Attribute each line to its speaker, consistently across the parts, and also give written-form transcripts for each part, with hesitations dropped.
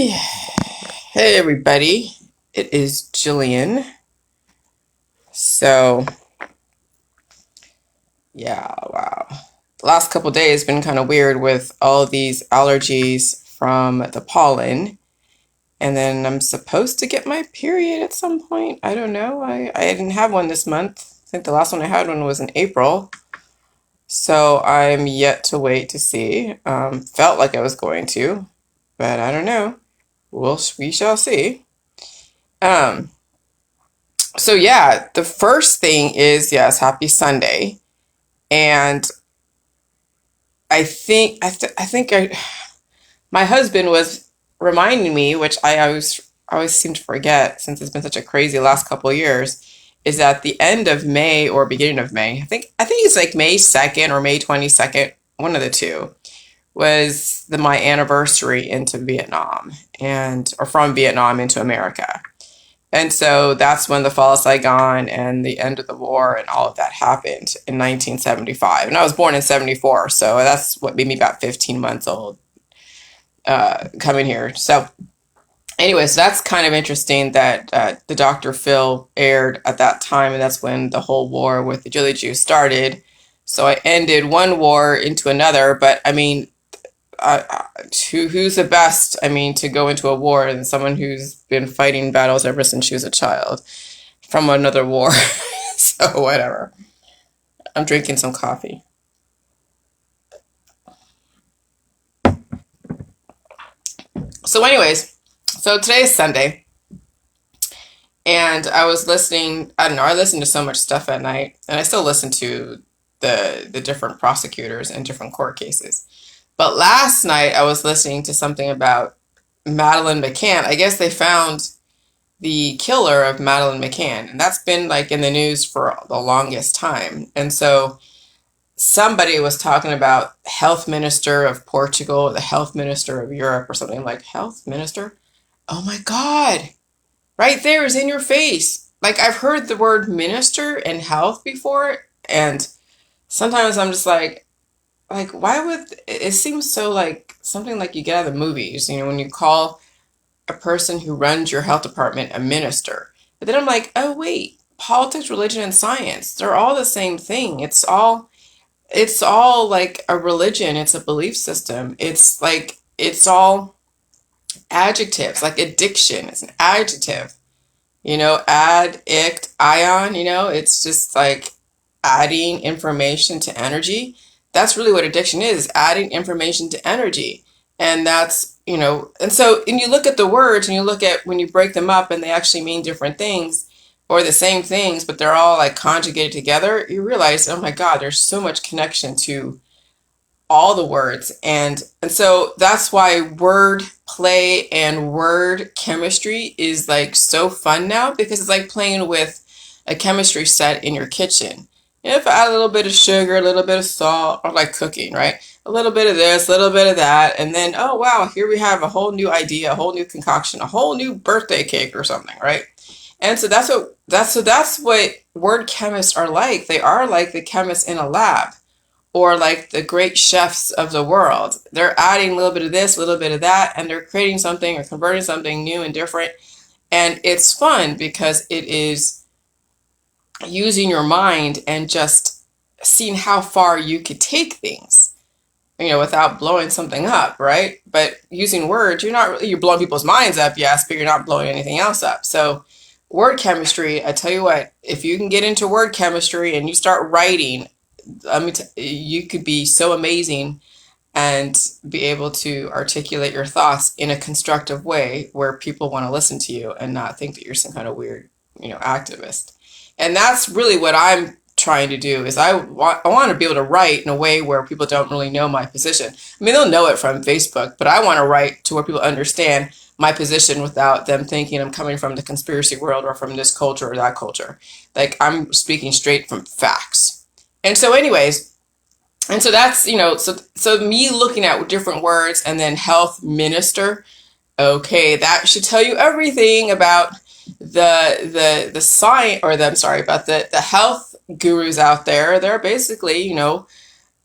Speaker 1: Hey everybody, it is Jillian. So, yeah, wow. The last couple days been kind of weird with all of these allergies from the pollen. And then I'm supposed to get my period at some point. I don't know. I didn't have one this month. I think the last one I had one was in April. So I'm yet to wait to see. Felt like I was going to, but I don't know. We shall see. Um, So yeah, the first thing is yes, happy Sunday. And I think my husband was reminding me, which I always seem to forget since it's been such a crazy last couple of years, is at the end of May or beginning of May. I think it's like May 2nd or May 22nd, one of the two, was my anniversary into Vietnam and or from Vietnam into America. And so that's when the fall of Saigon and the end of the war and all of that happened in 1975. And I was born in 74, so that's what made me about 15 months old coming here. So, anyway, so that's kind of interesting that the Dr. Phil aired at that time, and that's when the whole war with the Jilly Jews started. So I ended one war into another, but I mean, who's the best? I mean, to go into a war and someone who's been fighting battles ever since she was a child from another war. So whatever. I'm drinking some coffee. So, anyways, so today's Sunday, and I was listening. I don't know. I listen to so much stuff at night, and I still listen to the different prosecutors and different court cases. But last night I was listening to something about Madeline McCann. I guess they found the killer of Madeline McCann, and that's been like in the news for the longest time. And so somebody was talking about health minister of Portugal, the health minister of Europe, or something like health minister. Oh my God! Right there is in your face. Like I've heard the word minister and health before, and sometimes I'm just like why would it seems so like something like you get out of the movies, when you call a person who runs your health department a minister. But then I'm like, oh wait, politics, religion, and science, they're all the same thing. It's all like a religion, it's a belief system. It's all adjectives, like addiction is an adjective. Addict, ion, it's just like adding information to energy. That's really what addiction is, adding information to energy. And and so, and you look at the words and you look at when you break them up and they actually mean different things or the same things, but they're all like conjugated together, you realize, oh my God, there's so much connection to all the words. And so that's why word play and word chemistry is like so fun now, because it's like playing with a chemistry set in your kitchen. If I add a little bit of sugar, a little bit of salt, or like cooking, right? A little bit of this, a little bit of that, and then oh wow, here we have a whole new idea, a whole new concoction, a whole new birthday cake or something, right? And so that's what word chemists are like. They are like the chemists in a lab, or like the great chefs of the world. They're adding a little bit of this, a little bit of that, and they're creating something or converting something new and different. And it's fun because it is using your mind and just seeing how far you could take things, without blowing something up, right? But using words, you're blowing people's minds up, yes, but you're not blowing anything else up. So word chemistry, I tell you what, if you can get into word chemistry and you start writing, you could be so amazing and be able to articulate your thoughts in a constructive way where people want to listen to you and not think that you're some kind of weird, activist. And that's really what I'm trying to do is I want to be able to write in a way where people don't really know my position. I mean, they'll know it from Facebook, but I want to write to where people understand my position without them thinking I'm coming from the conspiracy world or from this culture or that culture. Like I'm speaking straight from facts. And so anyways, and so that's, so me looking at different words and then health minister, okay, that should tell you everything about the science, or the, I'm sorry, about the health gurus out there. They're basically,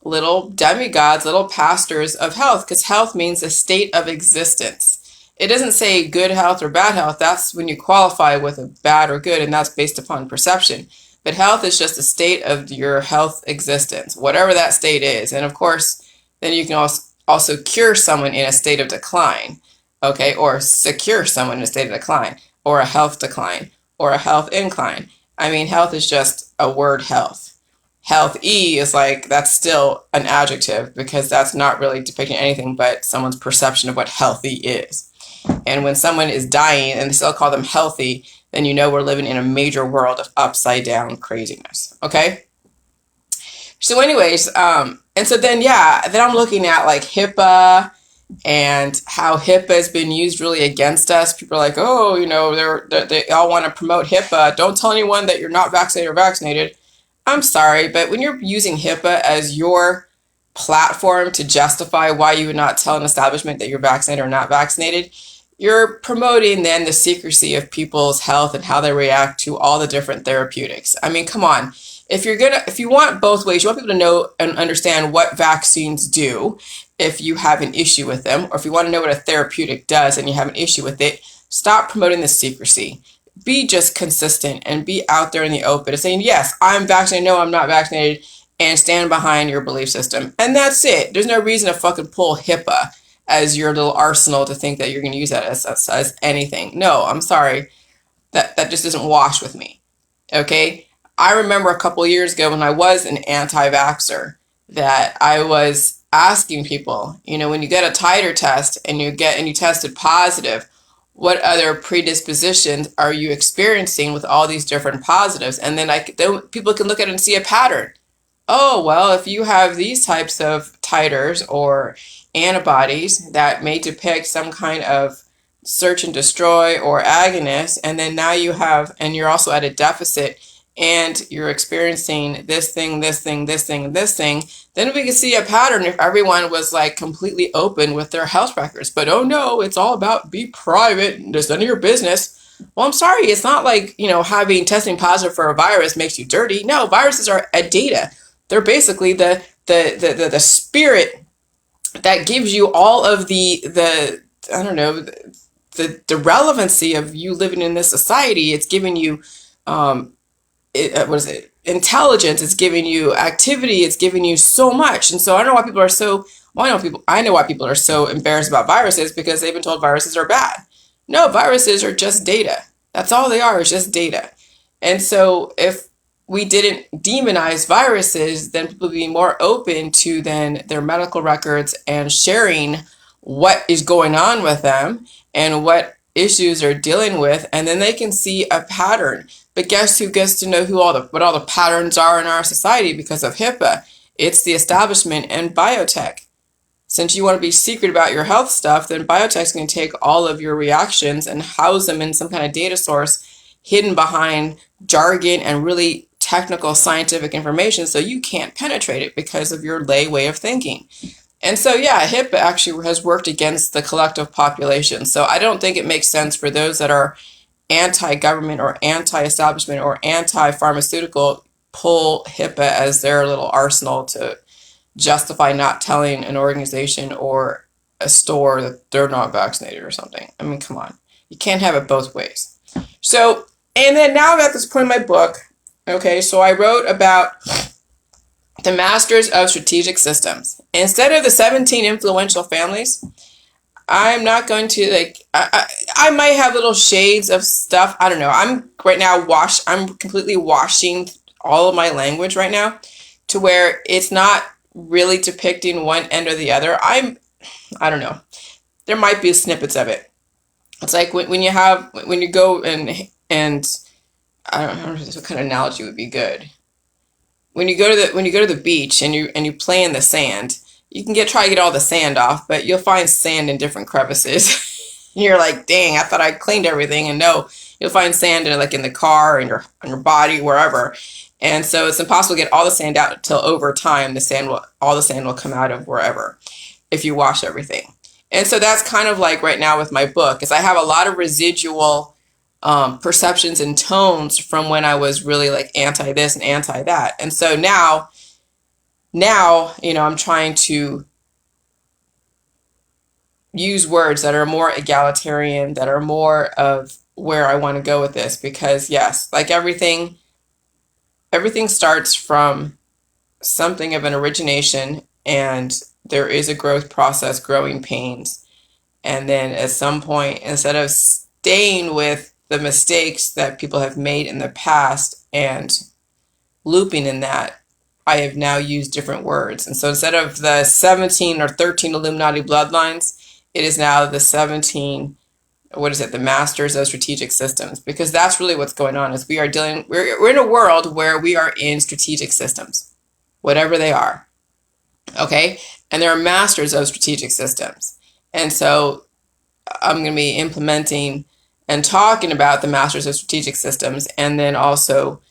Speaker 1: little demigods, little pastors of health, because health means a state of existence. It doesn't say good health or bad health. That's when you qualify with a bad or good, and that's based upon perception. But health is just a state of your health existence, whatever that state is. And of course, then you can also cure someone in a state of decline, okay, or secure someone in a state of decline, or a health decline, or a health incline. I mean, health is just a word, health. Health E is like, that's still an adjective because that's not really depicting anything but someone's perception of what healthy is. And when someone is dying and they still call them healthy, then you know we're living in a major world of upside down craziness. Okay. So anyways, and so then, yeah, then I'm looking at like HIPAA and how HIPAA has been used really against us. People are like, oh, you know, they all want to promote HIPAA. Don't tell anyone that you're not vaccinated or vaccinated. I'm sorry, but when you're using HIPAA as your platform to justify why you would not tell an establishment that you're vaccinated or not vaccinated, you're promoting then the secrecy of people's health and how they react to all the different therapeutics. I mean, come on. If you want both ways, you want people to know and understand what vaccines do if you have an issue with them, or if you want to know what a therapeutic does and you have an issue with it, stop promoting the secrecy. Be just consistent and be out there in the open and saying, yes, I'm vaccinated, no, I'm not vaccinated, and stand behind your belief system. And that's it. There's no reason to fucking pull HIPAA as your little arsenal to think that you're going to use that as anything. No, I'm sorry. That just doesn't wash with me. Okay? I remember a couple years ago when I was an anti-vaxxer that I was asking people, you know, when you get a titer test and you tested positive, what other predispositions are you experiencing with all these different positives? And then people can look at it and see a pattern. Oh, well, if you have these types of titers or antibodies that may depict some kind of search and destroy or agonist, and then now and you're also at a deficit and you're experiencing this thing, this thing, this thing, and this thing, then we could see a pattern if everyone was like completely open with their health records. But oh no, it's all about be private, just none of your business. Well, I'm sorry, it's not like, you know, testing positive for a virus makes you dirty. No, viruses are a data. They're basically the spirit that gives you all of the I don't know, the relevancy of you living in this society. It's giving you intelligence, it's giving you activity, it's giving you so much. And so I don't know why people are so I know why people are so embarrassed about viruses, because they've been told viruses are bad. No, viruses are just data. That's all they are, is just data. And so if we didn't demonize viruses, then people would be more open to then their medical records and sharing what is going on with them and what issues they're dealing with, and then they can see a pattern. But guess who gets to know what all the patterns are in our society because of HIPAA? It's the establishment and biotech. Since you want to be secret about your health stuff, then biotech's going to take all of your reactions and house them in some kind of data source hidden behind jargon and really technical scientific information, so you can't penetrate it because of your lay way of thinking. And so, yeah, HIPAA actually has worked against the collective population. So I don't think it makes sense for those that are anti-government or anti-establishment or anti-pharmaceutical pull HIPAA as their little arsenal to justify not telling an organization or a store that they're not vaccinated or something. I mean, come on. You can't have it both ways. So, and then now I'm at this point in my book. Okay, so I wrote about the masters of strategic systems. Instead of the 17 influential families, I'm not going to I might have little shades of stuff. I don't know. I'm right now I'm completely washing all of my language right now to where it's not really depicting one end or the other. I don't know. There might be snippets of it. It's like when you go and I don't know what kind of analogy would be good. When you go to the beach and you play in the sand, you can try to get all the sand off, but you'll find sand in different crevices. And you're like, dang, I thought I cleaned everything, and no, you'll find sand in the car, in your body, wherever. And so it's impossible to get all the sand out until over time all the sand will come out of wherever if you wash everything. And so that's kind of like right now with my book, is I have a lot of residual perceptions and tones from when I was really like anti this and anti that. And so now, I'm trying to use words that are more egalitarian, that are more of where I want to go with this, because yes, like everything starts from something of an origination, and there is a growth process, growing pains. And then at some point, instead of staying with the mistakes that people have made in the past and looping in that, I have now used different words. And so instead of the 17 or 13 Illuminati bloodlines, it is now the 17, what is it, the masters of strategic systems, because that's really what's going on. Is we're in a world where we are in strategic systems, whatever they are. Okay. And there are masters of strategic systems. And so I'm going to be implementing and talking about the masters of strategic systems, and then also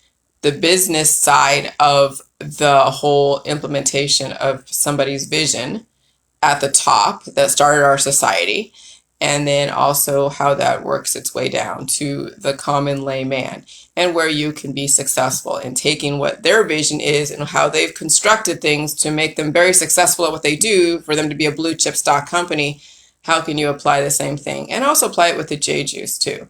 Speaker 1: the business side of the whole implementation of somebody's vision at the top that started our society, and then also how that works its way down to the common layman, and where you can be successful in taking what their vision is and how they've constructed things to make them very successful at what they do, for them to be a blue chip stock company. How can you apply the same thing and also apply it with the J juice too?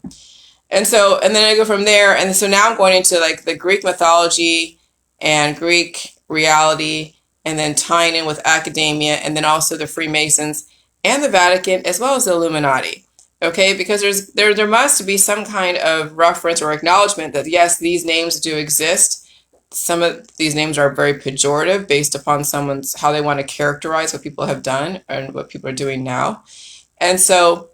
Speaker 1: And so, and then I go from there. And so now I'm going into like the Greek mythology and Greek reality, and then tying in with academia, and then also the Freemasons and the Vatican, as well as the Illuminati. Okay, because there must be some kind of reference or acknowledgement that yes, these names do exist. Some of these names are very pejorative based upon someone's how they want to characterize what people have done and what people are doing now. And so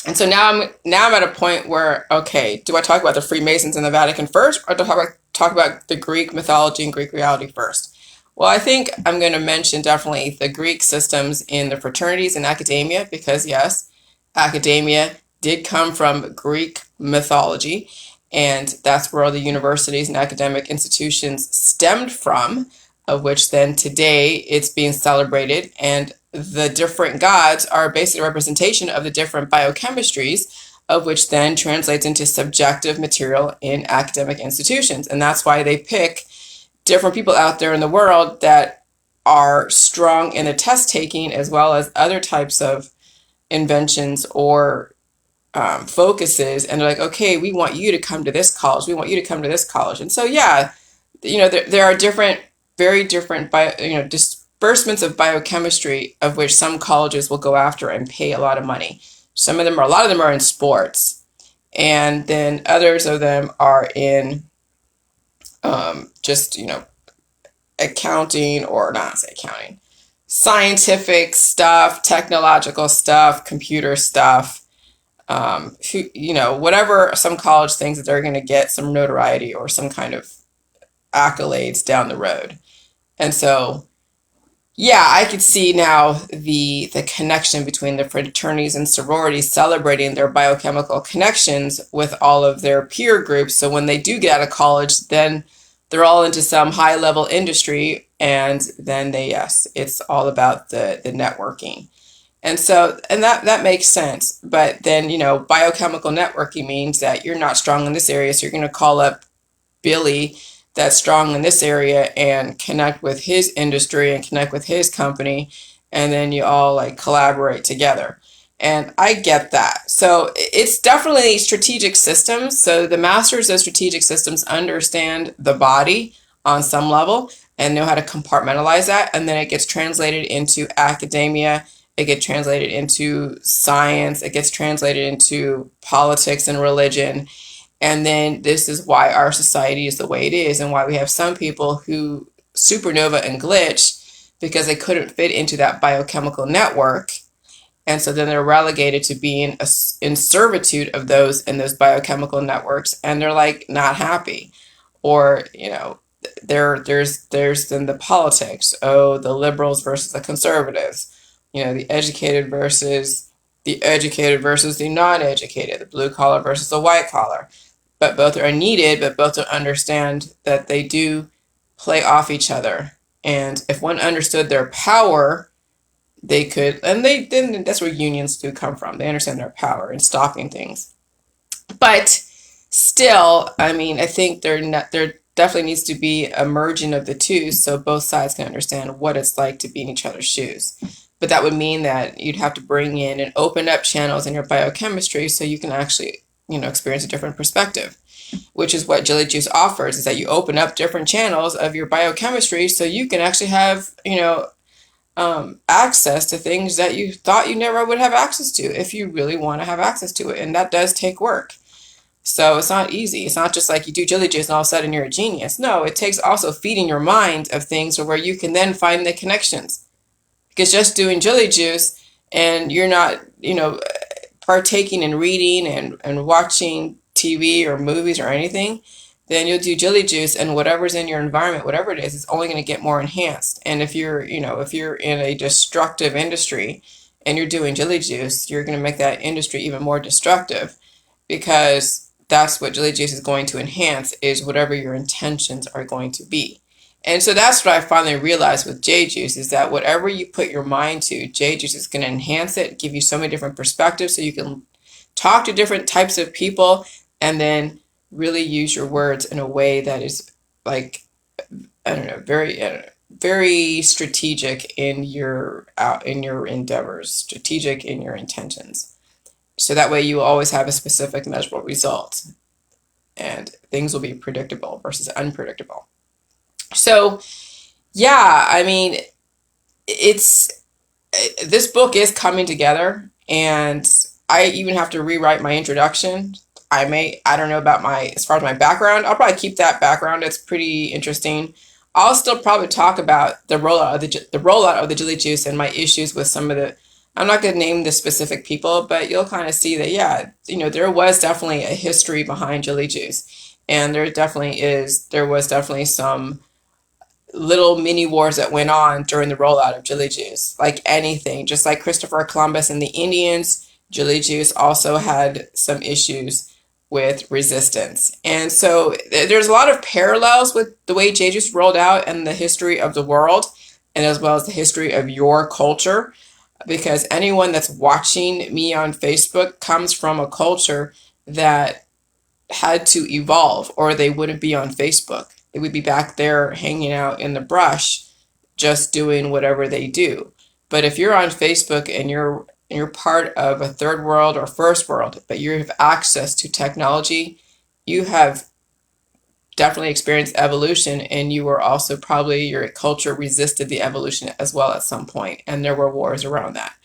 Speaker 1: now I'm at a point where, okay, do I talk about the Freemasons and the Vatican first, or do I talk about the Greek mythology and Greek reality first? Well, I think I'm going to mention definitely the Greek systems in the fraternities and academia, because yes, academia did come from Greek mythology, and that's where all the universities and academic institutions stemmed from, of which then today it's being celebrated, and the different gods are basically a representation of the different biochemistries, of which then translates into subjective material in academic institutions. And that's why they pick different people out there in the world that are strong in the test taking, as well as other types of inventions or focuses. And they're like, okay, we want you to come to this college. We want you to come to this college. And so, yeah, there are very different, disbursements of biochemistry, of which some colleges will go after and pay a lot of money. A lot of them are in sports, and then others of them are in just accounting, or not say accounting, scientific stuff, technological stuff, computer stuff. Whatever some college thinks that they're going to get some notoriety or some kind of accolades down the road. And so, yeah, I could see now the connection between the fraternities and sororities celebrating their biochemical connections with all of their peer groups. So when they do get out of college, then they're all into some high level industry, and then it's all about the networking. And so, and that makes sense. But then, biochemical networking means that you're not strong in this area, so you're going to call up Billy that's strong in this area and connect with his industry and connect with his company, and then you all like collaborate together. And I get that. So it's definitely strategic systems. So the masters of strategic systems understand the body on some level and know how to compartmentalize that, and then it gets translated into academia, it gets translated into science, it gets translated into politics and religion. And then this is why our society is the way it is, and why we have some people who supernova and glitch because they couldn't fit into that biochemical network. And so then they're relegated to being in servitude of those in those biochemical networks, and they're like not happy. Or, there's then the politics. Oh, the liberals versus the conservatives. The educated versus the non-educated, the blue collar versus the white collar. But both are needed, but both don't understand that they do play off each other. And if one understood their power, they could, and then that's where unions do come from. They understand their power in stopping things. But still, I mean, I think there definitely needs to be a merging of the two, so both sides can understand what it's like to be in each other's shoes. but that would mean that you'd have to bring in and open up channels in your biochemistry so you can actually, experience a different perspective, which is what Jelly Juice offers, is that you open up different channels of your biochemistry so you can actually have, access to things that you thought you never would have access to if you really want to have access to it. And that does take work. So it's not easy. It's not just like you do Jelly Juice and all of a sudden you're a genius. No, it takes also feeding your mind of things where you can then find the connections. Because just doing Jelly Juice and you're not, partaking in reading and watching TV or movies or anything, then you'll do Jelly Juice and whatever's in your environment, whatever it is only going to get more enhanced. And if you're in a destructive industry and you're doing Jelly Juice, you're going to make that industry even more destructive, because that's what Jelly Juice is going to enhance, is whatever your intentions are going to be. And so that's what I finally realized with J Juice, is that whatever you put your mind to, J Juice is going to enhance it, give you so many different perspectives so you can talk to different types of people and then really use your words in a way that is like, I don't know, very strategic in your endeavors, strategic in your intentions. So that way you will always have a specific measurable result and things will be predictable versus unpredictable. So, yeah, I mean, this book is coming together, and I even have to rewrite my introduction. I don't know about as far as my background. I'll probably keep that background. It's pretty interesting. I'll still probably talk about the rollout of the Jelly Juice and my issues with some of the. I'm not going to name the specific people, but you'll kind of see that, yeah, there was definitely a history behind Jelly Juice, and there was definitely some little mini wars that went on during the rollout of Jelly Juice. Like anything, just like Christopher Columbus and the Indians, Jelly Juice also had some issues with resistance. And so there's a lot of parallels with the way J Juice rolled out and the history of the world, and as well as the history of your culture, because anyone that's watching me on Facebook comes from a culture that had to evolve, or they wouldn't be on Facebook. They would be back there hanging out in the brush, just doing whatever they do. But if you're on Facebook and you're part of a third world or first world, but you have access to technology, you have definitely experienced evolution, and you were also probably, your culture resisted the evolution as well at some point, and there were wars around that.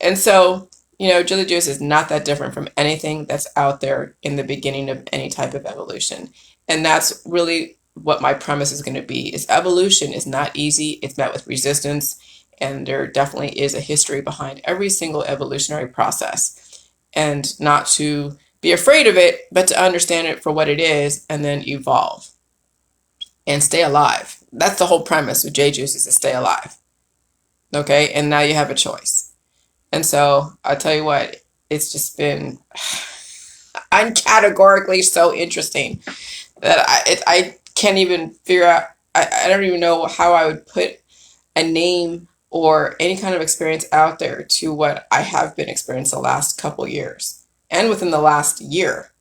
Speaker 1: And so, Jelly Juice is not that different from anything that's out there in the beginning of any type of evolution. And that's really what my premise is going to be, is evolution is not easy. It's met with resistance, and there definitely is a history behind every single evolutionary process. And not to be afraid of it, but to understand it for what it is and then evolve and stay alive. That's the whole premise with J Juice, is to stay alive. Okay, and now you have a choice. And so I'll tell you what, it's just been uncategorically so interesting that I can't even figure out, I don't even know how I would put a name or any kind of experience out there to what I have been experiencing the last couple years and within the last year.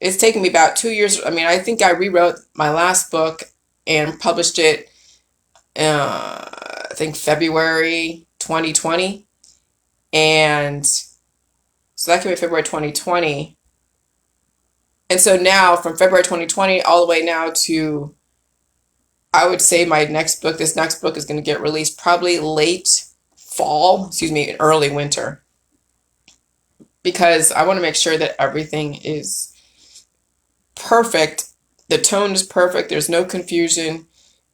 Speaker 1: It's taken me about 2 years. I mean, I think I rewrote my last book and published it, I think February 2020. And so that came in February 2020. And so now from February 2020 all the way now to, I would say this next book is going to get released probably late fall, early winter. Because I want to make sure that everything is perfect. The tone is perfect. There's no confusion.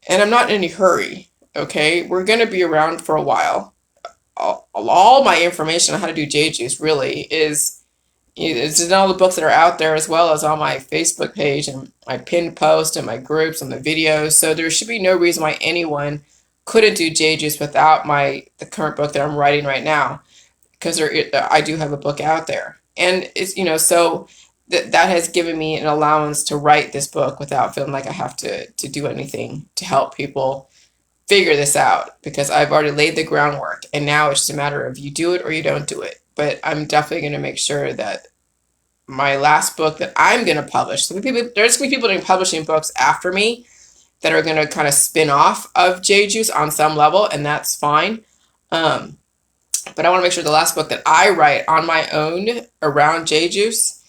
Speaker 1: And I'm not in any hurry. Okay. We're going to be around for a while. All my information on how to do J Juice really is in all the books that are out there, as well as on my Facebook page and my pinned post and my groups and the videos. So there should be no reason why anyone couldn't do J Juice without the current book that I'm writing right now, because I do have a book out there, and it's so that has given me an allowance to write this book without feeling like I have to do anything to help people figure this out, because I've already laid the groundwork, and now it's just a matter of you do it or you don't do it. But I'm definitely going to make sure that my last book that I'm going to publish, there's going to be people doing publishing books after me that are going to kind of spin off of J Juice on some level, and that's fine. But I want to make sure the last book that I write on my own around J Juice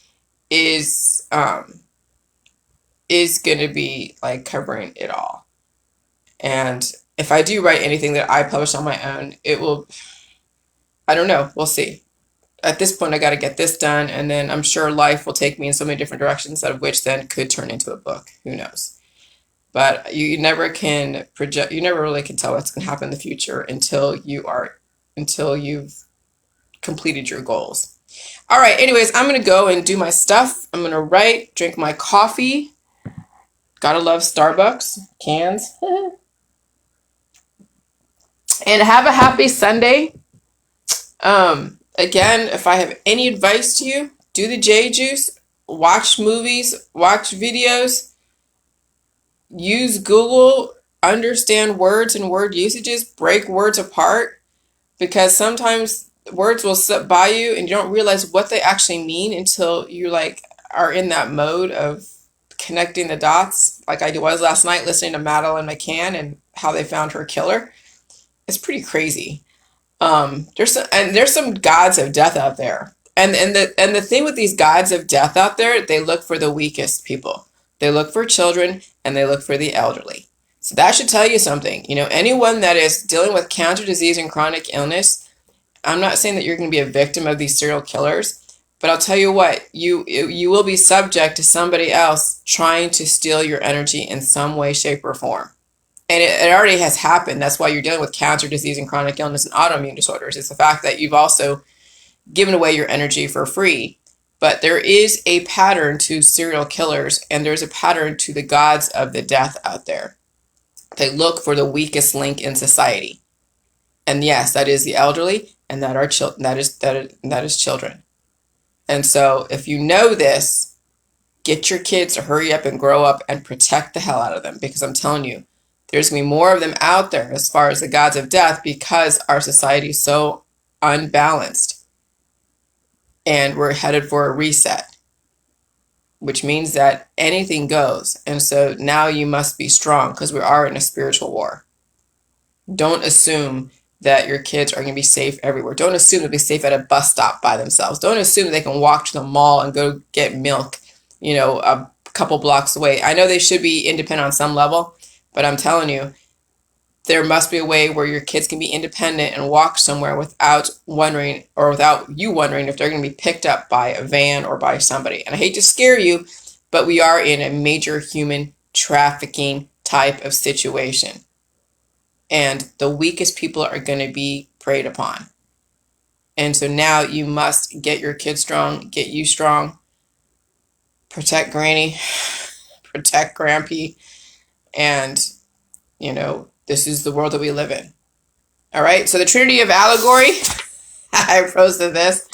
Speaker 1: is going to be like covering it all. And if I do write anything that I publish on my own, it will, I don't know, we'll see. At this point, I got to get this done, and then I'm sure life will take me in so many different directions, out of which then could turn into a book. Who knows? But you never can project. You never really can tell what's going to happen in the future until you've completed your goals. All right. Anyways, I'm going to go and do my stuff. I'm going to write, drink my coffee. Gotta love Starbucks cans. And have a happy Sunday. Again, if I have any advice to you, do the J Juice, watch movies, watch videos, use Google, understand words and word usages, break words apart, because sometimes words will slip by you and you don't realize what they actually mean until you like are in that mode of connecting the dots, like I was last night listening to Madeline McCann and how they found her killer. It's pretty crazy. There's some gods of death out there, and the thing with these gods of death out there, they look for the weakest people. They look for children and they look for the elderly. So that should tell you something. You know, anyone that is dealing with cancer, disease, and chronic illness, I'm not saying that you're going to be a victim of these serial killers, but I'll tell you what, you will be subject to somebody else trying to steal your energy in some way, shape, or form. And it already has happened. That's why you're dealing with cancer, disease, and chronic illness and autoimmune disorders. It's the fact that you've also given away your energy for free. But there is a pattern to serial killers, and there's a pattern to the gods of the death out there. They look for the weakest link in society. And yes, that is the elderly, and that is children. And so if you know this, get your kids to hurry up and grow up and protect the hell out of them, because I'm telling you, there's going to be more of them out there as far as the gods of death, because our society is so unbalanced and we're headed for a reset, which means that anything goes. And so now you must be strong, because we are in a spiritual war. Don't assume that your kids are going to be safe everywhere. Don't assume they'll be safe at a bus stop by themselves. Don't assume that they can walk to the mall and go get milk, a couple blocks away. I know they should be independent on some level, but I'm telling you, there must be a way where your kids can be independent and walk somewhere without wondering, or without you wondering if they're going to be picked up by a van or by somebody. And I hate to scare you, but we are in a major human trafficking type of situation. And the weakest people are going to be preyed upon. And so now you must get your kids strong, get you strong, protect Granny, protect Grampy, and this is the world that we live in. All right, so the Trinity of Allegory, I posted this,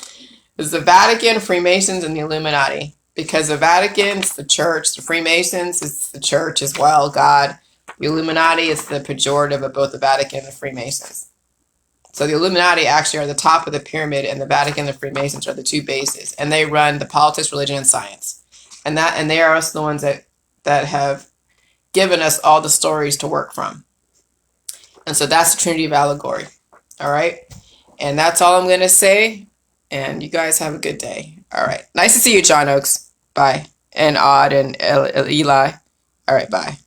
Speaker 1: is the Vatican, Freemasons, and the Illuminati. Because the Vatican, it's the church. The Freemasons, it's the church as well, God. The Illuminati is the pejorative of both the Vatican and the Freemasons. So the Illuminati actually are the top of the pyramid, and the Vatican and the Freemasons are the two bases. And they run the politics, religion, and science. And they are also the ones that have given us all the stories to work from. And so that's the Trinity of Allegory. All right. And that's all I'm going to say. And you guys have a good day. All right. Nice to see you, John Oakes. Bye. And Odd and Eli. All right. Bye.